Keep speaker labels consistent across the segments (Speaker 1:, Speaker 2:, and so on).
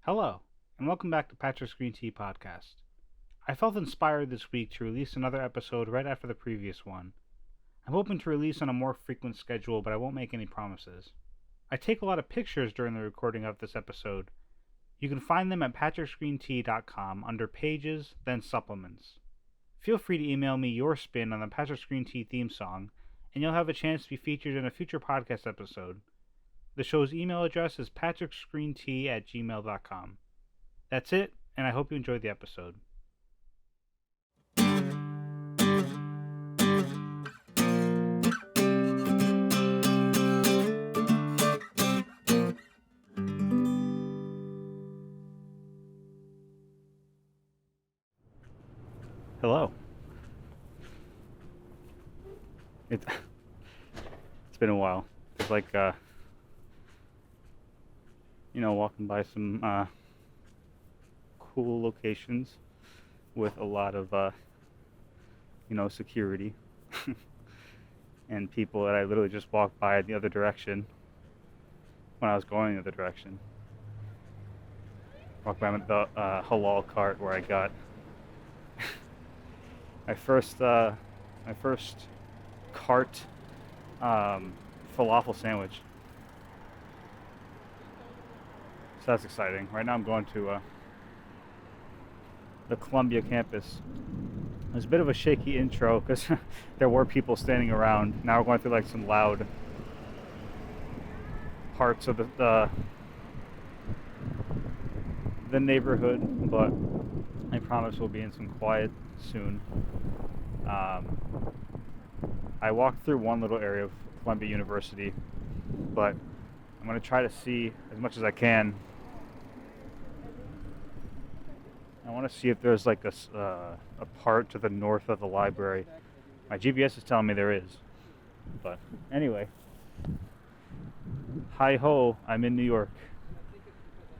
Speaker 1: Hello, and welcome back to Patrick's Green Tea Podcast. I felt inspired this week to release another episode right after the previous one. I'm hoping to release on a more frequent schedule, but I won't make any promises. I take a lot of pictures during the recording of this episode. You can find them at patricksgreentea.com under Pages, then Supplements. Feel free to email me your spin on the Patrick's Green Tea theme song, and you'll have a chance to be featured in a future podcast episode. The show's email address is patricksgreentea@gmail.com. That's it, and I hope you enjoyed the episode. Hello. It's been a while. It's like walking by some cool locations with a lot of security and people that I literally just walked by the other direction when I was going the other direction. Walked by the halal cart where I got my first cart falafel sandwich. So that's exciting. Right now I'm going to the Columbia campus. It was a bit of a shaky intro because there were people standing around. Now we're going through like some loud parts of the neighborhood, but I promise we'll be in some quiet soon. I walked through one little area of Columbia University, but I'm going to try to see as much as I can. I want to see if there's like a part to the north of the library. My GPS is telling me there is. But anyway, hi ho, I'm in New York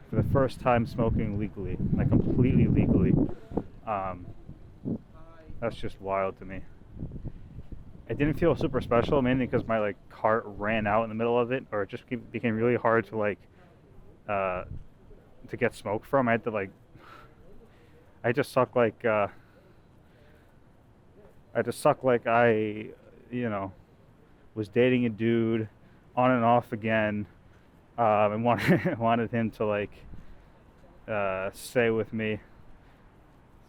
Speaker 1: for the first time smoking legally, like completely legally. That's just wild to me. It didn't feel super special, mainly because my cart ran out in the middle of it, or it just became really hard to to get smoke from. I just suck like I was dating a dude on and off again, and wanted him to stay with me.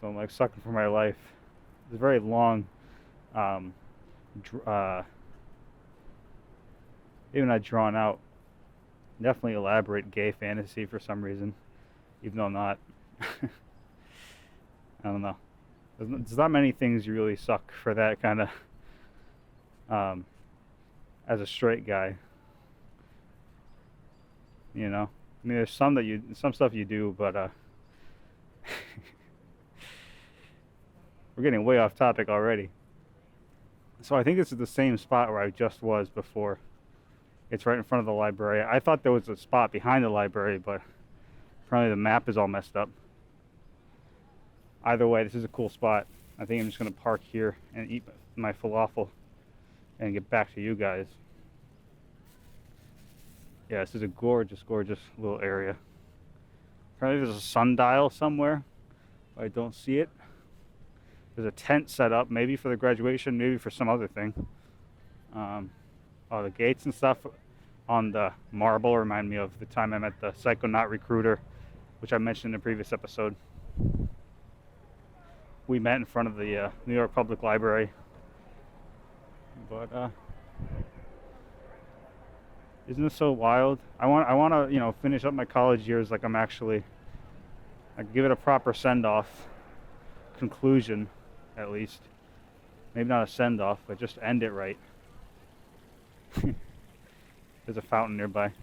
Speaker 1: So I'm sucking for my life. It's a very long, even not drawn out, definitely elaborate gay fantasy for some reason, even though I'm not. I don't know. There's not many things you really suck for that kind of, as a straight guy. I mean, there's some stuff you do, but we're getting way off topic already. So I think this is the same spot where I just was before. It's right in front of the library. I thought there was a spot behind the library, but apparently the map is all messed up. Either way, this is a cool spot. I think I'm just going to park here and eat my falafel and get back to you guys. Yeah, this is a gorgeous, gorgeous little area. Apparently there's a sundial somewhere. I don't see it. There's a tent set up, maybe for the graduation, maybe for some other thing. The gates and stuff on the marble remind me of the time I met the Psychonaut recruiter, which I mentioned in the previous episode. We met in front of the New York Public Library. But isn't this so wild? I want to finish up my college years like I'm actually give it a proper send-off, conclusion at least. Maybe not a send-off, but just end it right. There's a fountain nearby.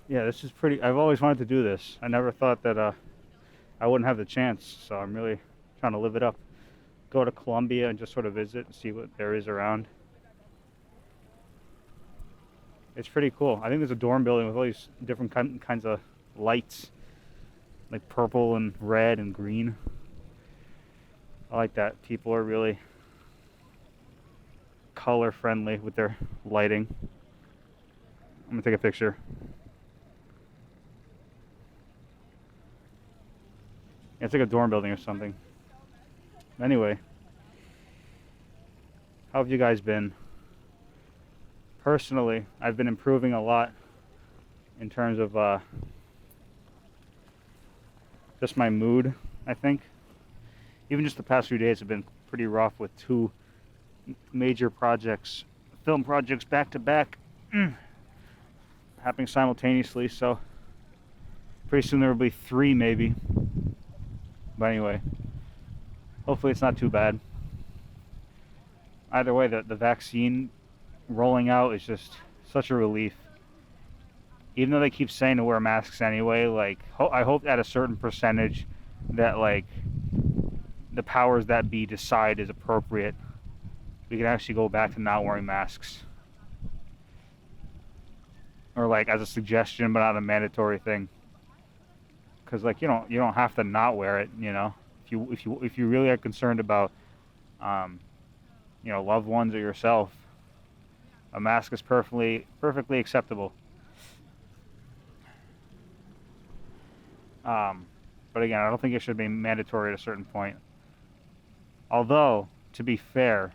Speaker 1: Yeah, this is pretty. I've always wanted to do this. I never thought that I wouldn't have the chance, so I'm really trying to live it up. Go to Columbia and just sort of visit and see what there is around. It's pretty cool. I think there's a dorm building with all these different kinds of lights, like purple and red and green. I like that. People are really color friendly with their lighting. I'm gonna take a picture. It's like a dorm building or something. Anyway, how have you guys been? Personally, I've been improving a lot in terms of just my mood, I think. Even just the past few days have been pretty rough with two major projects, film projects back to back, happening simultaneously, so pretty soon there will be 3 maybe. But anyway, hopefully it's not too bad. Either way, the vaccine rolling out is just such a relief. Even though they keep saying to wear masks anyway, like, I hope at a certain percentage that, like, the powers that be decide is appropriate, we can actually go back to not wearing masks. Or, like, as a suggestion, but not a mandatory thing. Because, like, you don't have to not wear it, you know. If you really are concerned about loved ones or yourself, a mask is perfectly acceptable. But again, I don't think it should be mandatory at a certain point. Although, to be fair,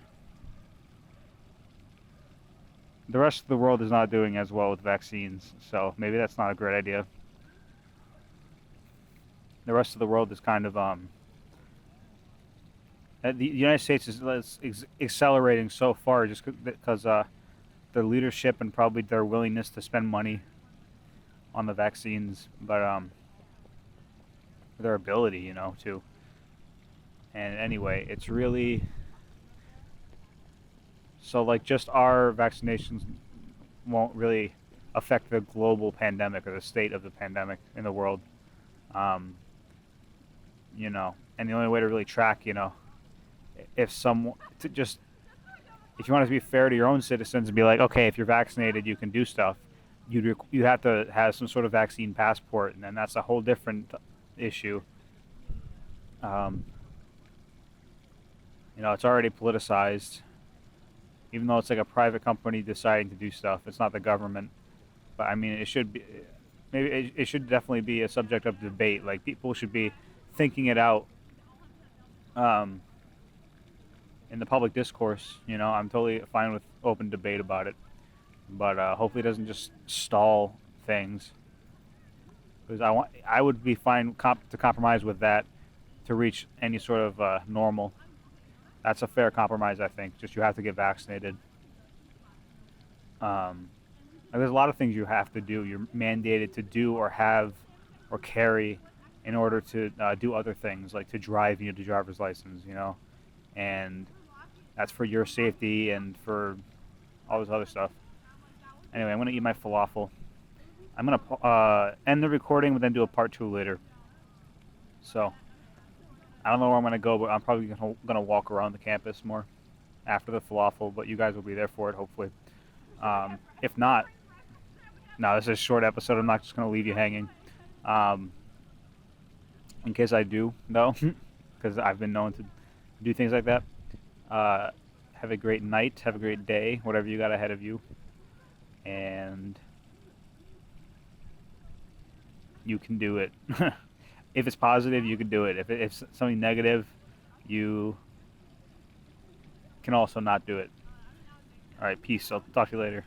Speaker 1: the rest of the world is not doing as well with vaccines, so maybe that's not a great idea. The rest of the world is kind of the United States is accelerating so far just because their leadership and probably their willingness to spend money on the vaccines, but their ability, to. And anyway, it's really so, like, just our vaccinations won't really affect the global pandemic or the state of the pandemic in the world. And the only way to really track, if you want to be fair to your own citizens and be like, okay, if you're vaccinated, you can do stuff, you have to have some sort of vaccine passport, and then that's a whole different issue. It's already politicized, even though it's like a private company deciding to do stuff. It's not the government, but I mean, it should be. Maybe it should definitely be a subject of debate. Like, people should be thinking it out in the public discourse. I'm totally fine with open debate about it, but hopefully it doesn't just stall things. Because I would be fine to compromise with that to reach any sort of normal. That's a fair compromise, I think. Just you have to get vaccinated. There's a lot of things you have to do. You're mandated to do or have or carry in order to do other things, like to drive. You need a driver's license, and that's for your safety and for all this other stuff. Anyway, I'm gonna eat my falafel. I'm gonna end the recording, but then do a part 2 later. So I don't know where I'm gonna go, but I'm probably gonna walk around the campus more after the falafel. But you guys will be there for it, hopefully. If not, no, this is a short episode. I'm not just gonna leave you hanging. In case I do, though, because I've been known to do things like that. Have a great night. Have a great day. Whatever you got ahead of you, and you can do it. If it's positive, you can do it. If it's something negative, you can also not do it. All right, peace. I'll talk to you later.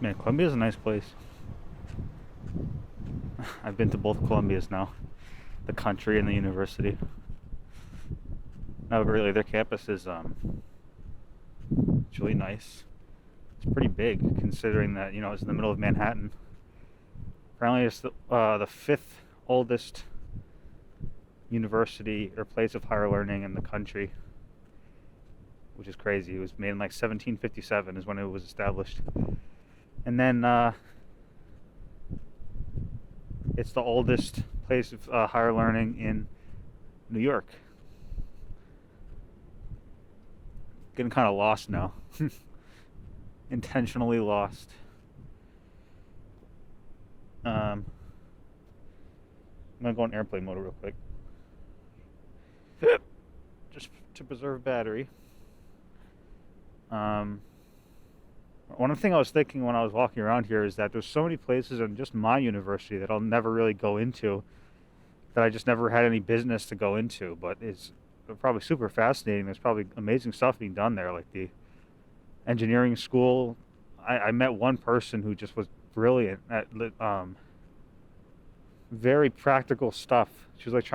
Speaker 1: Man, Columbia's a nice place. I've been to both Columbias now, the country and the university. No, really, their campus is it's really nice. It's pretty big, considering that it's in the middle of Manhattan. Apparently, it's the 5th oldest university or place of higher learning in the country, which is crazy. It was made in like 1757 is when it was established, and then it's the oldest place of higher learning in New York. Getting kind of lost now. Intentionally lost. I'm gonna go in airplane mode real quick, just to preserve battery. One thing I was thinking when I was walking around here is that there's so many places in just my university that I'll never really go into, that I just never had any business to go into, but it's probably super fascinating. There's probably amazing stuff being done there, like the engineering school. I met one person who just was brilliant at very practical stuff. She was like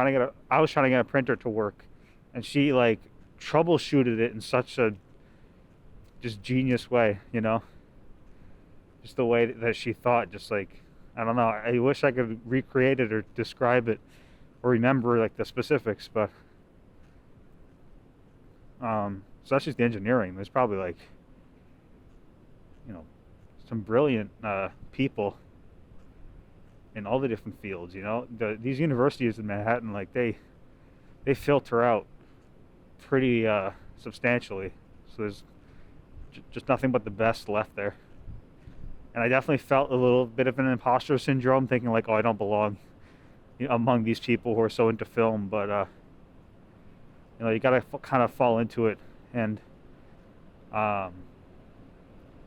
Speaker 1: I was trying to get a printer to work, and she like troubleshooted it in such a just genius way, just the way that she thought, just like, I don't know, I wish I could recreate it or describe it or remember like the specifics, but so that's just the engineering. There's probably like, some brilliant people in all the different fields. These universities in Manhattan, like they filter out pretty substantially, so there's just nothing but the best left there. And I definitely felt a little bit of an imposter syndrome, thinking like, oh, I don't belong among these people who are so into film. But you gotta kind of fall into it and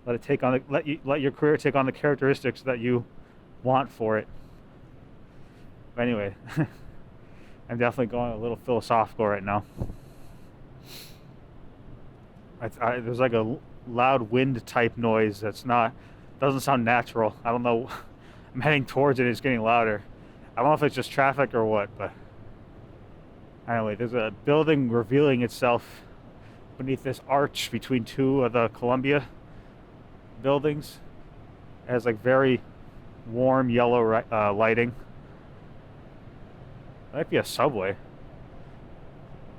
Speaker 1: let your career take on the characteristics that you want for it. But anyway, I'm definitely going a little philosophical right now. There's like a loud wind type noise doesn't sound natural. I don't know. I'm heading towards it. It's getting louder. I don't know if it's just traffic or what, but anyway, there's a building revealing itself beneath this arch between two of the Columbia buildings. It has like very warm yellow lighting. It might be a subway,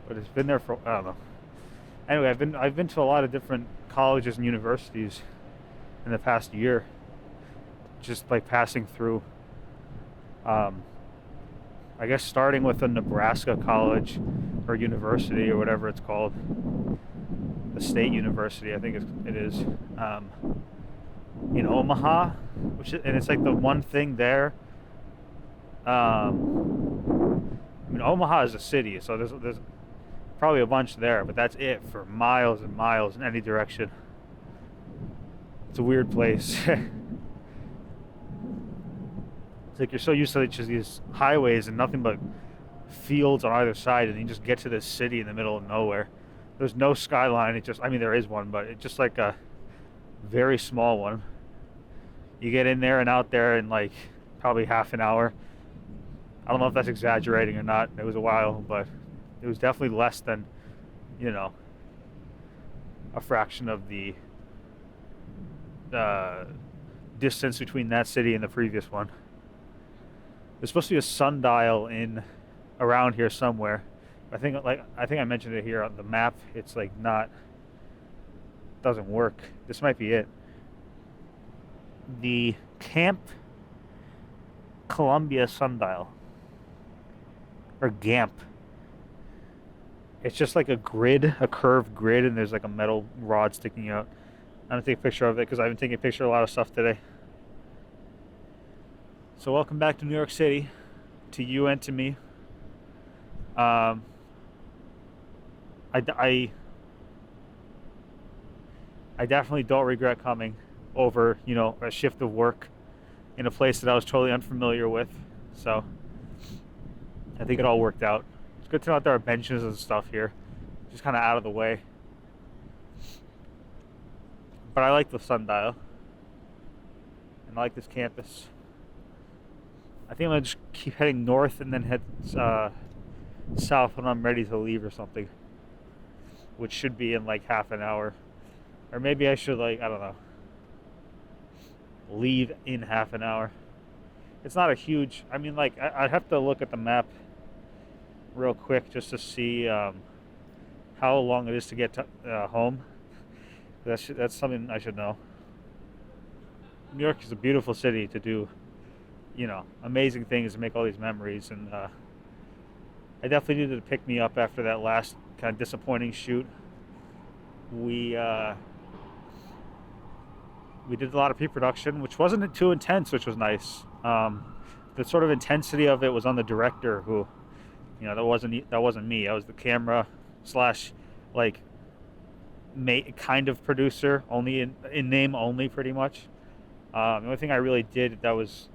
Speaker 1: but it's been there for, I don't know. Anyway, I've been to a lot of different colleges and universities in the past year, just like passing through. I guess starting with a Nebraska college or university or whatever it's called, the state university, I think it is, in Omaha, and it's like the one thing there. Omaha is a city, so there's probably a bunch there, but that's it for miles and miles in any direction. It's a weird place. It's like you're so used to just these highways and nothing but fields on either side, and you just get to this city in the middle of nowhere. There's no skyline. There is one, but it's just like a very small one. You get in there and out there in like probably half an hour. I don't know if that's exaggerating or not. It was a while, but it was definitely less than, a fraction of the distance between that city and the previous one. There's supposed to be a sundial around here somewhere. I think I mentioned it here on the map. It's like doesn't work. This might be it. The Camp Columbia sundial, or GAMP. It's just like a curved grid, and there's like a metal rod sticking out. I'm gonna take a picture of it because I've been taking a picture of a lot of stuff today. So welcome back to New York City, to you and to me. I definitely don't regret coming over, a shift of work in a place that I was totally unfamiliar with. So I think it all worked out. It's good to know that there are benches and stuff here, just kind of out of the way. But I like the sundial, and I like this campus. I think I'm gonna just keep heading north and then head south when I'm ready to leave or something, which should be in like half an hour. Or maybe I should, I don't know, leave in half an hour. It's not a huge, I'd have to look at the map real quick just to see how long it is to get to home. That's something I should know. New York is a beautiful city to do, amazing things and make all these memories. And I definitely needed to pick me up after that last kind of disappointing shoot. We did a lot of pre-production, which wasn't too intense, which was nice. The sort of intensity of it was on the director, who, that wasn't me. I was the camera / kind of producer, only in name only, pretty much. The only thing I really did that was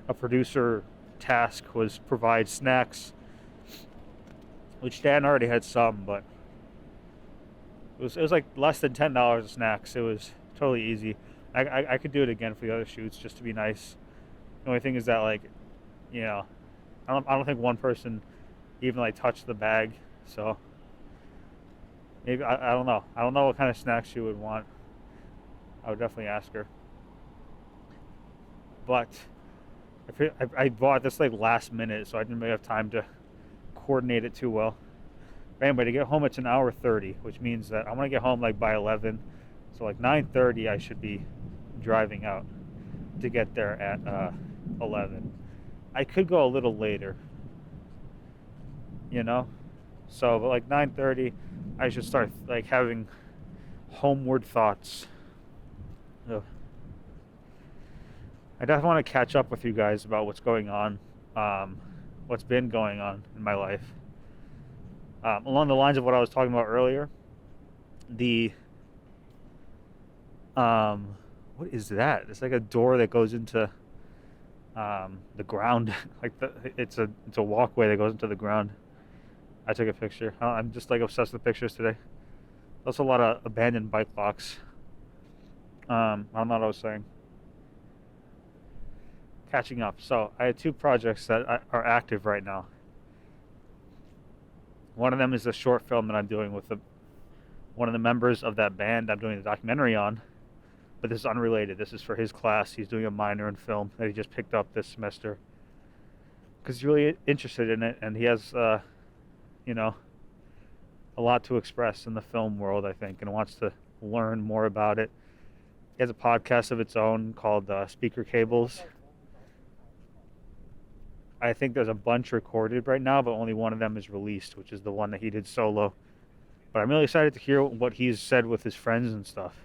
Speaker 1: a producer task was provide snacks, which Dan already had some, but it was like less than $10 of snacks. It was totally easy. I could do it again for the other shoots just to be nice. The only thing is that, like, you know, I don't think one person even like touched the bag, so maybe I don't know. I don't know what kind of snacks she would want. I would definitely ask her. But I bought this like last minute, so I didn't really have time to coordinate it too well. But anyway, to get home it's an hour 30, which means that I want to get home like by 11. So like 9:30 I should be driving out to get there at 11. I could go a little later, you know? So but like 9:30 I should start like having homeward thoughts. Ugh. I definitely want to catch up with you guys about what's going on, what's been going on in my life. Along the lines of what I was talking about earlier, what is that? It's like a door that goes into the ground. Like it's a walkway that goes into the ground. I took a picture. I'm just like obsessed with pictures today. There's a lot of abandoned bike locks. I don't know what I was saying. Catching up. So I had two projects that are active right now. One of them is a short film that I'm doing with one of the members of that band I'm doing a documentary on. But this is unrelated. This is for his class. He's doing a minor in film that he just picked up this semester. Because he's really interested in it, and he has, you know, a lot to express in the film world, I think, and wants to learn more about it. He has a podcast of its own called Speaker Cables. I think there's a bunch recorded right now, but only one of them is released, which is the one that he did solo. But I'm really excited to hear what he's said with his friends and stuff,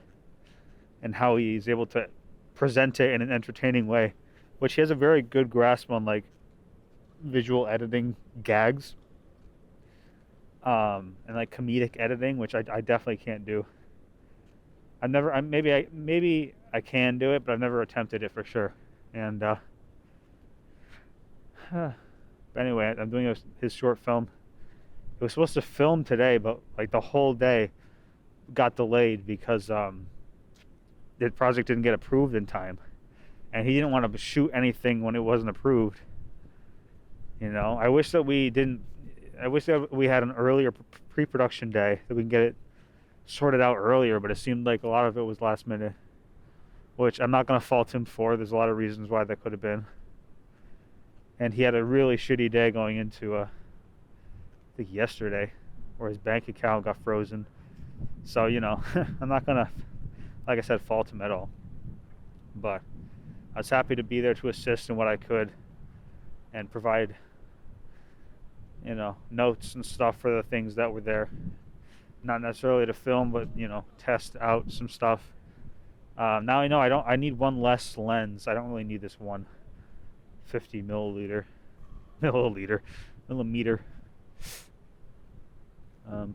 Speaker 1: and how he's able to present it in an entertaining way, which he has a very good grasp on, like visual editing gags, and like comedic editing, which I definitely can't do. Maybe I can do it, but I've never attempted it for sure. And but anyway, I'm doing his short film. It was supposed to film today, but like the whole day got delayed because the project didn't get approved in time, and he didn't want to shoot anything when it wasn't approved. You know, I wish that we had an earlier pre-production day that we can get it sorted out earlier, but it seemed like a lot of it was last minute, which I'm not going to fault him for. There's a lot of reasons why that could have been. And he had a really shitty day going into, I think yesterday, where his bank account got frozen. So, you know, I'm not going to, like I said, fault him at all. But I was happy to be there to assist in what I could and provide, you know, notes and stuff for the things that were there. Not necessarily to film, but, you know, test out some stuff. Now I know I need one less lens. I don't really need this 150 millimeter. Man,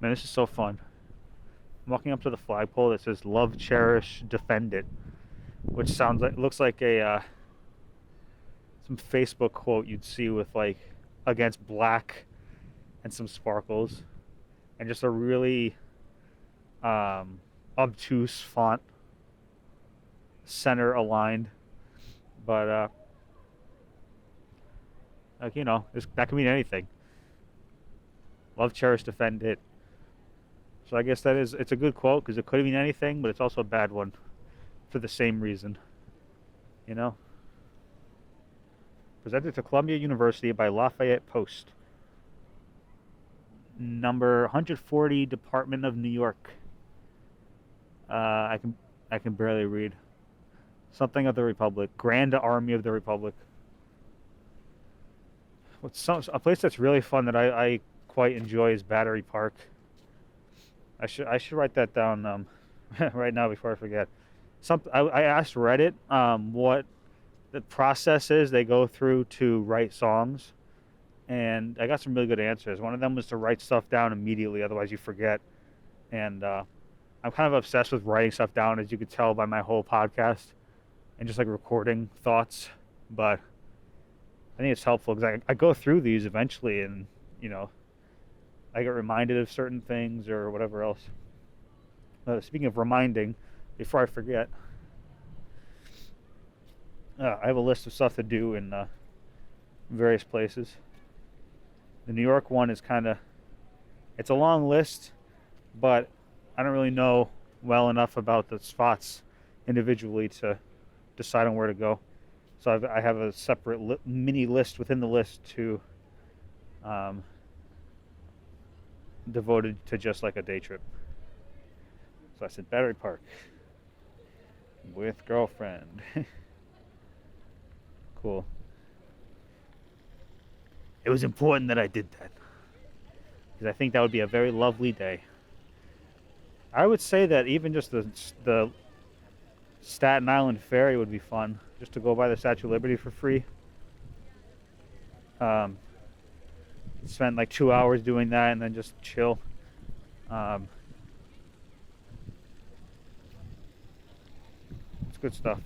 Speaker 1: this is so fun. I'm walking up to the flagpole that says "Love, Cherish, Defend It," which looks like a some Facebook quote you'd see with like against black and some sparkles, and just a really obtuse font, center aligned, but like, you know, that can mean anything. Love, cherish, defend it. So I guess it's a good quote because it could mean anything, but it's also a bad one for the same reason, you know. Presented to Columbia University by Lafayette Post. Number 140, Department of New York. I can barely read. Something of the Republic. Grand Army of the Republic. A place that's really fun that I quite enjoy is Battery Park. I should write that down right now before I forget. I asked Reddit what the process is they go through to write songs, and I got some really good answers. One of them was to write stuff down immediately, otherwise you forget. And I'm kind of obsessed with writing stuff down, as you could tell by my whole podcast, and just like recording thoughts. But I think it's helpful because I go through these eventually, and I get reminded of certain things or whatever else. Speaking of reminding, before I forget, I have a list of stuff to do in various places. The New York one is it's a long list, but I don't really know well enough about the spots individually to decide on where to go. So I have a separate mini list within the list to devoted to just like a day trip. So I said Battery Park with girlfriend. Cool. It was important that I did that because I think that would be a very lovely day. I would say that even just the Staten Island ferry would be fun, just to go by the Statue of Liberty for free. Spend like 2 hours doing that and then just chill. It's good stuff.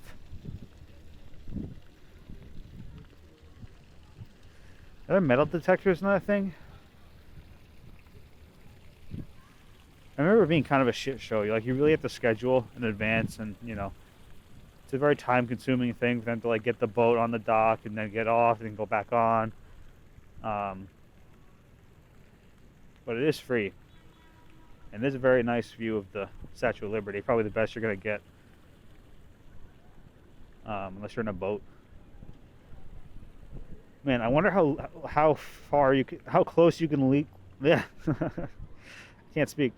Speaker 1: Are there metal detectors in that thing? I remember it being kind of a shit show. You really have to schedule in advance, and it's a very time-consuming thing for them to get the boat on the dock and then get off and then go back on. But it is free, and there's a very nice view of the Statue of Liberty. Probably the best you're gonna get, unless you're in a boat. Man, I wonder how close you can Yeah, can't speak.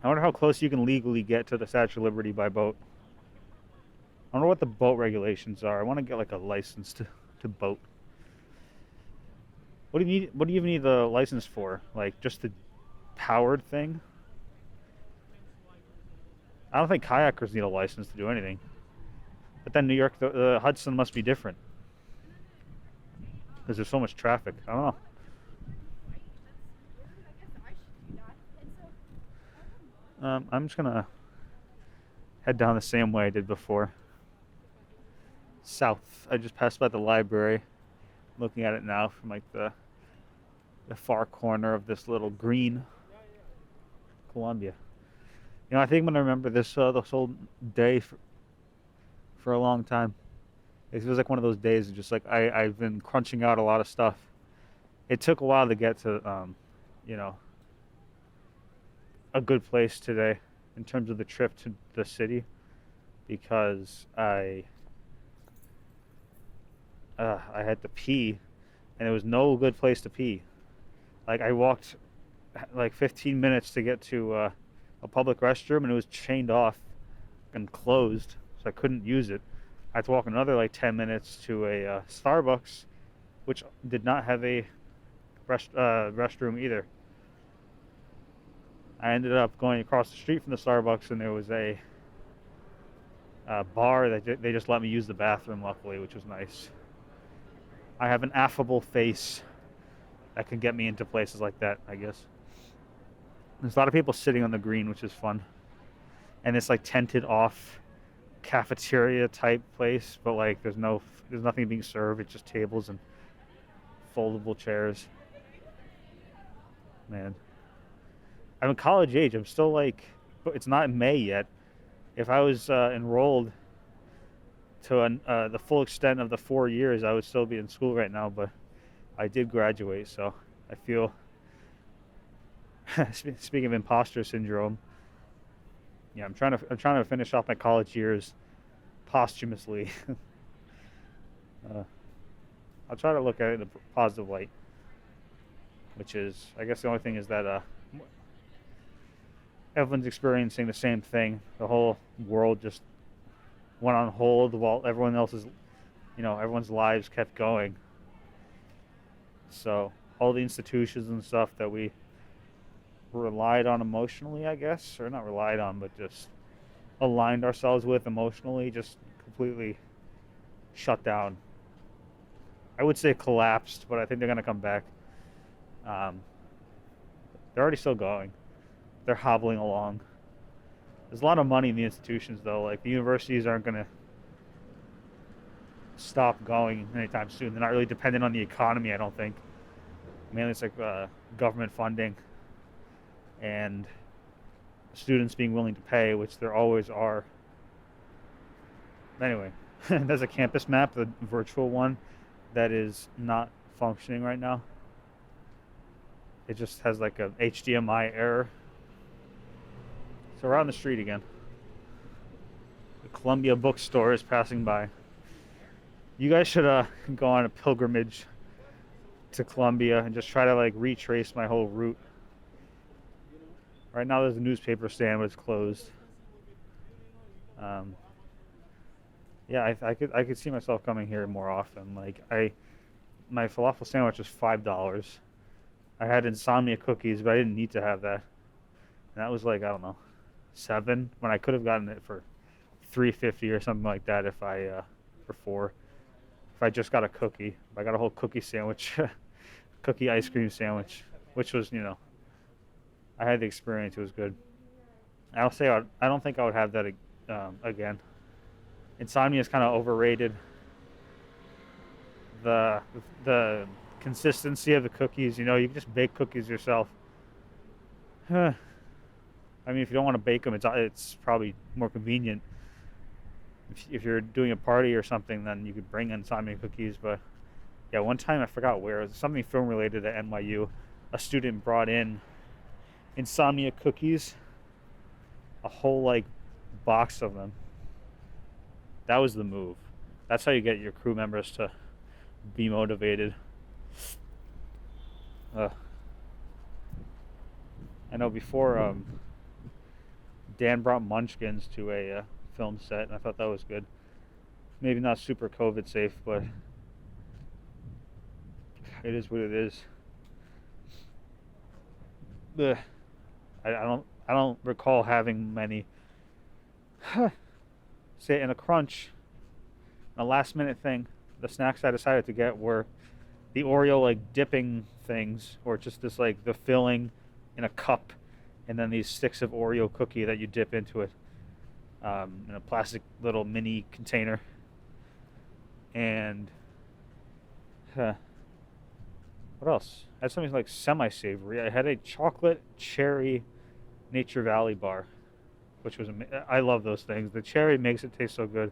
Speaker 1: I wonder how close you can legally get to the Statue of Liberty by boat. I wonder what the boat regulations are. I want to get a license to boat. What do you need? What do you even need the license for? Just the powered thing? I don't think kayakers need a license to do anything. But then New York, the Hudson must be different because there's so much traffic. I don't know. I'm just gonna head down the same way I did before. South. I just passed by the library. Looking at it now from the far corner of this little green. Columbia. I think I'm gonna remember this whole day for a long time. It feels like one of those days. Just I've been crunching out a lot of stuff. It took a while to get to a good place today in terms of the trip to the city, because I had to pee, and there was no good place to pee. I walked 15 minutes to get to a public restroom, and it was chained off and closed, so I couldn't use it. I had to walk another 10 minutes to a Starbucks, which did not have a restroom either. I ended up going across the street from the Starbucks, and there was a bar that they just let me use the bathroom, luckily, which was nice. I have an affable face that can get me into places like that, I guess. There's a lot of people sitting on the green, which is fun. And it's tented off cafeteria type place, but there's nothing being served. It's just tables and foldable chairs. Man. I'm in college age. I'm still it's not May yet. If I was enrolled to the full extent of the 4 years, I would still be in school right now, but I did graduate, so I feel, speaking of imposter syndrome, yeah, I'm trying to finish off my college years posthumously. I'll try to look at it in a positive light, which is, I guess the only thing is that everyone's experiencing the same thing. The whole world just went on hold while everyone's lives kept going. So all the institutions and stuff that we relied on emotionally, I guess, or not relied on, but just aligned ourselves with emotionally, just completely shut down. I would say collapsed, but I think they're going to come back. Um, they're already still going. They're hobbling along. There's a lot of money in the institutions, though. Like, the universities aren't going to stop going anytime soon. They're not really dependent on the economy, I don't think. Mainly it's like government funding and students being willing to pay, which there always are. Anyway, there's a campus map, the virtual one, that is not functioning right now. It just has like a HDMI error. So we're on the street again. The Columbia bookstore is passing by. You guys should go on a pilgrimage to Columbia and just try to like retrace my whole route. Right now there's a newspaper stand, but it's closed. Yeah, I could see myself coming here more often. Like, my falafel sandwich was $5. I had insomnia cookies, but I didn't need to have that. And that was like, I don't know, $7, when I could have gotten it for $3.50 or something like that if I for $4. If I just got a cookie, if I got a whole cookie sandwich, cookie ice cream sandwich, which was, I had the experience. It was good. I don't think I would have that again. Insomnia is kind of overrated. The consistency of the cookies, you can just bake cookies yourself. I mean, if you don't want to bake them, it's probably more convenient. If you're doing a party or something, then you could bring insomnia cookies. But yeah, one time I forgot where, it was something film related at NYU. A student brought in insomnia cookies, a whole like box of them. That was the move. That's how you get your crew members to be motivated. I know before Dan brought munchkins to a film set, and I thought that was good. Maybe not super COVID safe, but it is what it is. I don't recall having many. Say in a crunch, a last minute thing. The snacks I decided to get were the Oreo like dipping things, or just this like the filling in a cup, and then these sticks of Oreo cookie that you dip into it, in a plastic little mini container. And what else? I had something like semi-savory. I had a chocolate cherry Nature Valley bar, which was I love those things. The cherry makes it taste so good.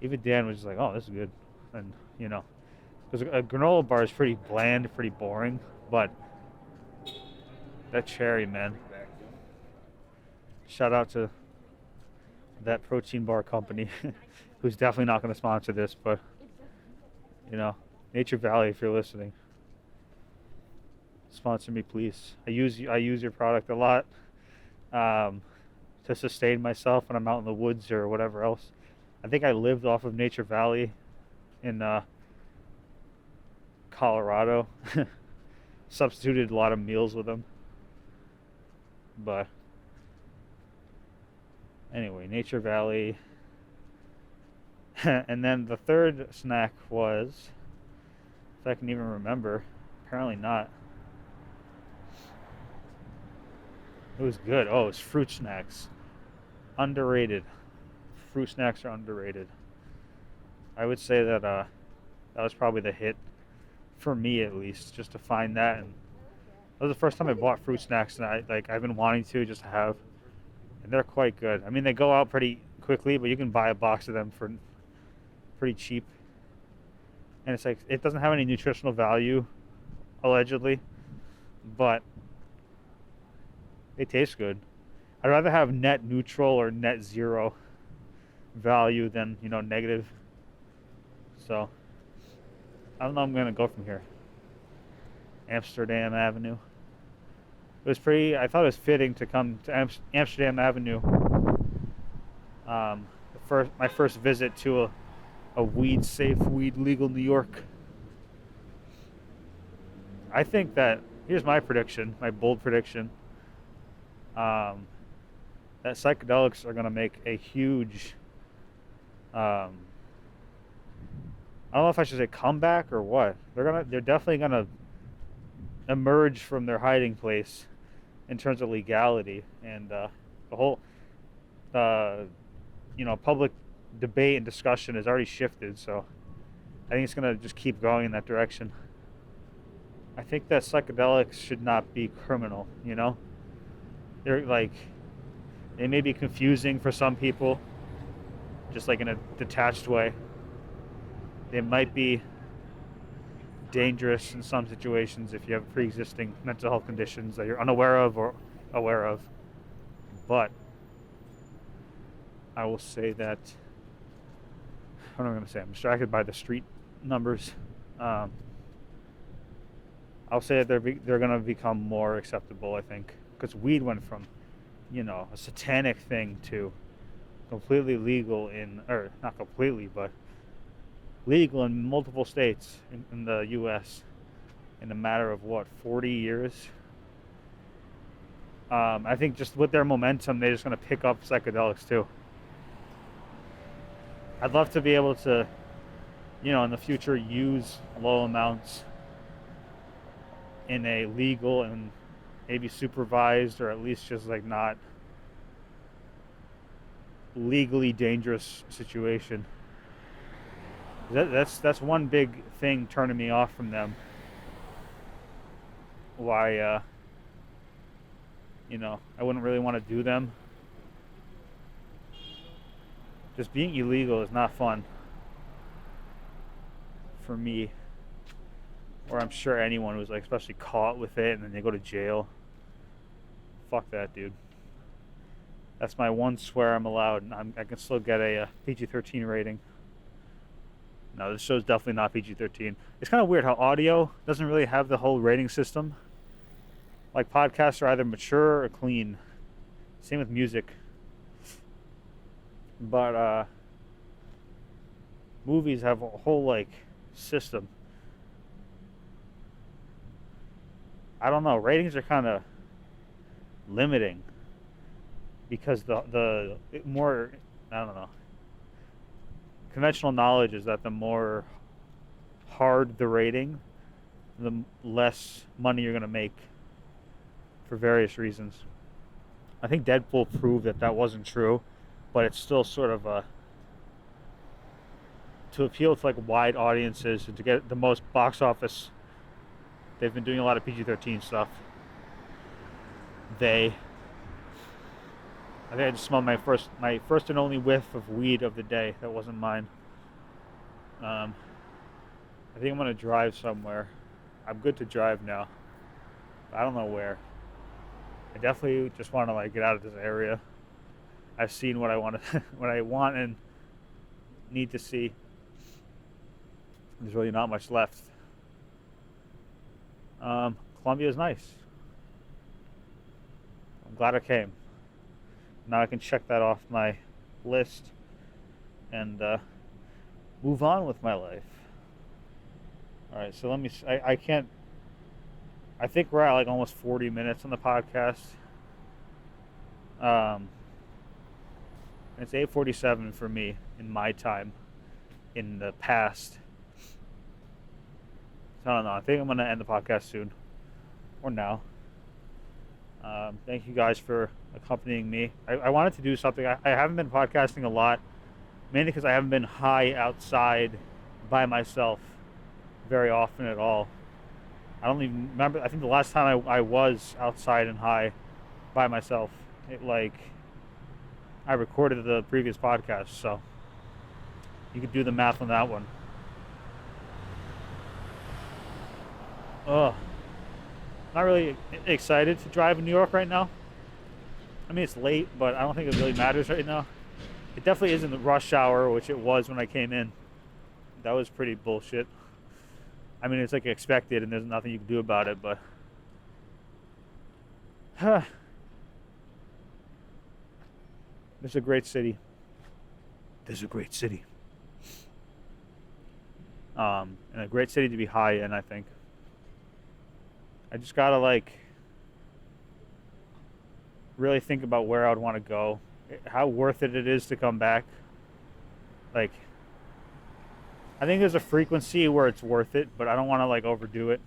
Speaker 1: Even Dan was just like, "Oh, this is good," and because a granola bar is pretty bland, pretty boring, but that cherry, man. Shout out to that protein bar company, who's definitely not going to sponsor this, but Nature Valley, if you're listening, sponsor me, please. I use your product a lot to sustain myself when I'm out in the woods or whatever else. I think I lived off of Nature Valley in Colorado. Substituted a lot of meals with them. But anyway, Nature Valley. And then the third snack was, if I can even remember, apparently not. It was good. Oh, it was fruit snacks. Underrated. Fruit snacks are underrated. I would say that that was probably the hit for me, at least, just to find that. And that was the first time I bought fruit snacks, and I've been wanting to just have, and they're quite good. I mean, they go out pretty quickly, but you can buy a box of them for pretty cheap. And it's like, it doesn't have any nutritional value, allegedly, but they taste good. I'd rather have net neutral or net zero value than negative. So I don't know. I'm gonna go from here. Amsterdam Avenue. It was pretty. I thought it was fitting to come to Amsterdam Avenue. My first visit to a weed safe, weed legal New York. I think that, here's my prediction, my bold prediction. That psychedelics are going to make a huge I don't know if I should say comeback or what. They're definitely gonna emerge from their hiding place in terms of legality, and the whole public debate and discussion has already shifted. So I think it's gonna just keep going in that direction. I think that psychedelics should not be criminal. They're like, they may be confusing for some people, just like in a detached way. They might be dangerous in some situations if you have pre-existing mental health conditions that you're unaware of or aware of. But I will say that, what am I going to say? I'm distracted by the street numbers. I'll say that they're going to become more acceptable, I think, because weed went from, a satanic thing to completely legal or not completely, but legal in multiple states in the U.S. in a matter of 40 years. I think just with their momentum, they're just going to pick up psychedelics too. I'd love to be able to, in the future, use low amounts in a legal and maybe supervised, or at least just like not legally dangerous situation. That's one big thing turning me off from them. Why I wouldn't really want to do them. Just being illegal is not fun for me, or I'm sure anyone who's like especially caught with it and then they go to jail. Fuck that, dude. That's my one swear I'm allowed, and I can still get a PG-13 rating. No, this show's definitely not PG-13. It's kind of weird how audio doesn't really have the whole rating system. Like, podcasts are either mature or clean. Same with music. But movies have a whole like system. I don't know. Ratings are kind of limiting because the more, I don't know. Conventional knowledge is that the more hard the rating, the less money you're going to make for various reasons. I think Deadpool proved that wasn't true, but it's still sort of to appeal to like wide audiences and to get the most box office. They've been doing a lot of PG-13 stuff. I think I just smelled my first and only whiff of weed of the day. That wasn't mine. I think I'm gonna drive somewhere. I'm good to drive now. I don't know where. I definitely just want to like get out of this area. I've seen what I want to, what I want and need to see. There's really not much left. Columbia is nice. I'm glad I came. Now I can check that off my list and move on with my life. All right, so let me. I can't. I think we're at like almost 40 minutes on the podcast. It's 8:47 for me in my time in the past. So I don't know. I think I'm gonna end the podcast soon, or now. Thank you guys for accompanying me. I wanted to do something. I haven't been podcasting a lot, mainly because I haven't been high outside by myself very often at all. I don't even remember. I think the last time I was outside and high by myself, I recorded the previous podcast, so you could do the math on that one. Ugh. Not really excited to drive in New York right now. I mean, it's late, but I don't think it really matters right now. It definitely isn't the rush hour, which it was when I came in. That was pretty bullshit. I mean, it's like expected, and there's nothing you can do about it, but... It's a great city. This is a great city. And a great city to be high in, I think. I just gotta, really think about where I would want to go. How worth it is to come back. I think there's a frequency where it's worth it, but I don't want to like overdo it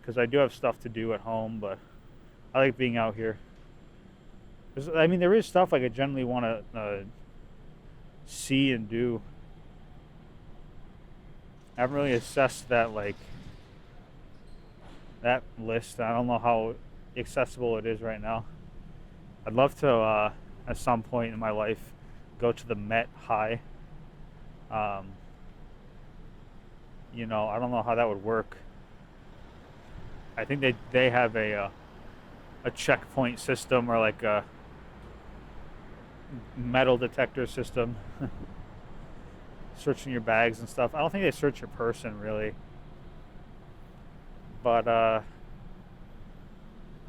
Speaker 1: because I do have stuff to do at home. But I like being out here. I mean, there is stuff like I generally want to see and do. I haven't really assessed that that list. I don't know how accessible it is right now. I'd love to at some point in my life go to the Met High. You know, I don't know how that would work. I think they have a checkpoint system or like a metal detector system. Searching your bags and stuff. I don't think they search your person really, but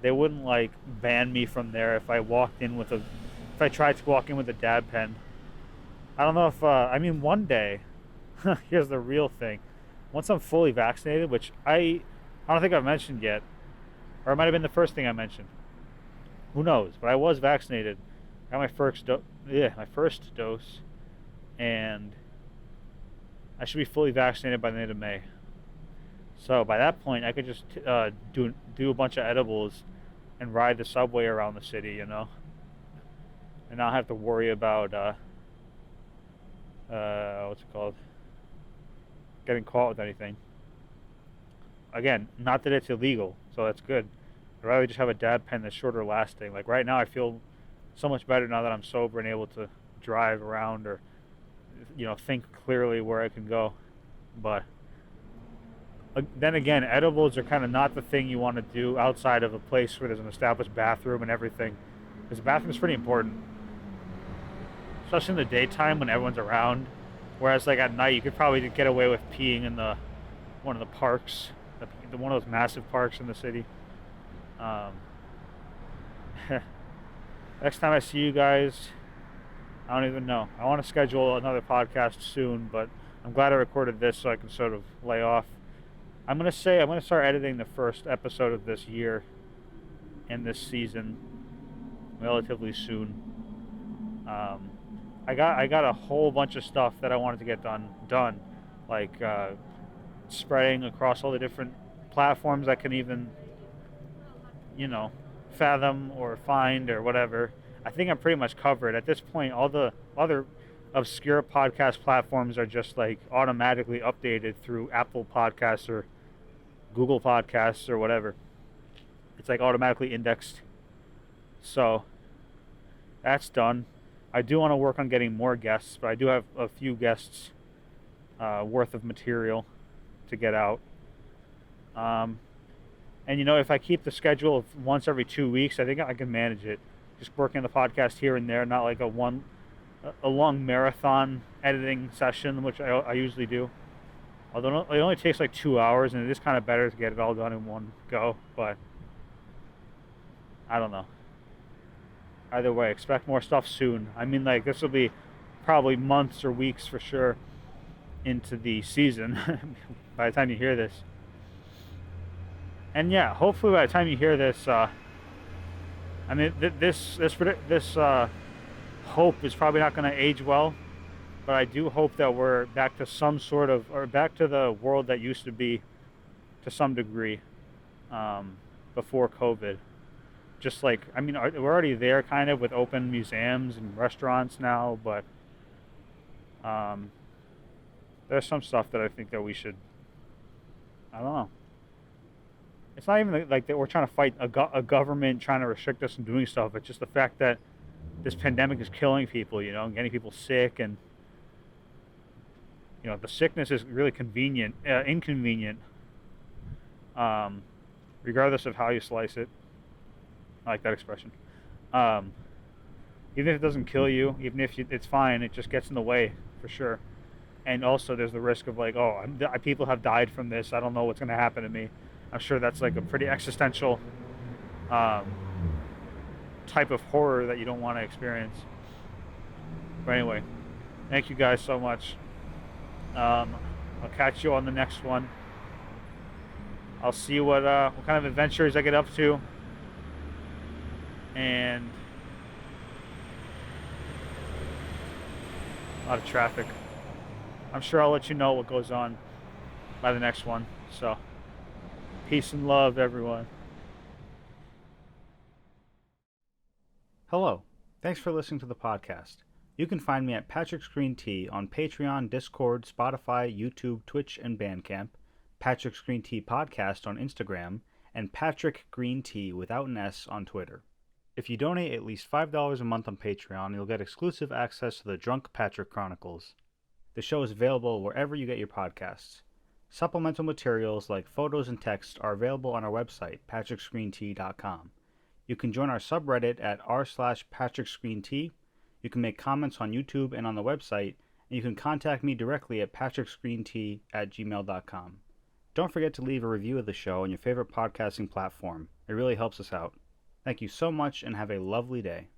Speaker 1: they wouldn't like ban me from there if I walked in with if I tried to walk in with a dab pen. I don't know if I mean one day. Here's the real thing. Once I'm fully vaccinated, which I don't think I've mentioned yet, or it might have been the first thing I mentioned. Who knows? But I was vaccinated. Got my first dose, and I should be fully vaccinated by the end of May. So by that point, I could just do a bunch of edibles and ride the subway around the city, you know, and not have to worry about what's it called? Getting caught with anything. Again, not that it's illegal, so that's good. I'd rather just have a dab pen that's shorter lasting. Like right now, I feel so much better now that I'm sober and able to drive around or, you know, think clearly where I can go. But then again, edibles are kind of not the thing you want to do outside of a place where there's an established bathroom and everything, because the bathroom is pretty important, especially in the daytime when everyone's around. Whereas like at night, you could probably get away with peeing in one of the parks, one of those massive parks in the city. Next time I see you guys, I don't even know. I want to schedule another podcast soon, but I'm glad I recorded this so I can sort of lay off. I'm going to start editing the first episode of this year and this season relatively soon. I got a whole bunch of stuff that I wanted to get done, like spreading across all the different platforms I can even, you know, fathom or find or whatever. I think I'm pretty much covered at this point. All the other obscure podcast platforms are just like automatically updated through Apple Podcasts or Google Podcasts or whatever. It's like automatically indexed. So that's done. I do want to work on getting more guests, but I do have a few guests worth of material to get out. And you know, if I keep the schedule of once every 2 weeks, I think I can manage it. Just working on the podcast here and there, not like a long marathon editing session, which I usually do. Although it only takes like 2 hours, and it is kind of better to get it all done in one go. But I don't know. Either way, expect more stuff soon. I mean, like, this will be probably months or weeks for sure into the season by the time you hear this. And yeah, hopefully by the time you hear this, I mean, this hope is probably not going to age well, but I do hope that we're back to back to the world that used to be to some degree before COVID. Just like, I mean, we're already there kind of with open museums and restaurants now, but there's some stuff that I think that we should, I don't know. It's not even like that we're trying to fight a government trying to restrict us from doing stuff. It's just the fact that this pandemic is killing people, you know, and getting people sick, and you know, the sickness is really inconvenient, regardless of how you slice it. I like that expression. Even if it doesn't kill you, even if it's fine, it just gets in the way for sure. And also, there's the risk of like, people have died from this. I don't know what's going to happen to me. I'm sure that's like a pretty existential type of horror that you don't want to experience. But anyway, thank you guys so much. I'll catch you on the next one. I'll see what kind of adventures I get up to. And a lot of traffic. I'm sure I'll let you know what goes on by the next one. So, peace and love, everyone. Hello. Thanks for listening to the podcast. You can find me at Patrick's Green Tea on Patreon, Discord, Spotify, YouTube, Twitch, and Bandcamp, Patrick's Green Tea Podcast on Instagram, and Patrick Green Tea without an S on Twitter. If you donate at least $5 a month on Patreon, you'll get exclusive access to the Drunk Patrick Chronicles. The show is available wherever you get your podcasts. Supplemental materials like photos and text are available on our website, patricksgreentea.com. You can join our subreddit at r/patricksgreentea. You can make comments on YouTube and on the website, and you can contact me directly at patricksgreentea@gmail.com. Don't forget to leave a review of the show on your favorite podcasting platform. It really helps us out. Thank you so much and have a lovely day.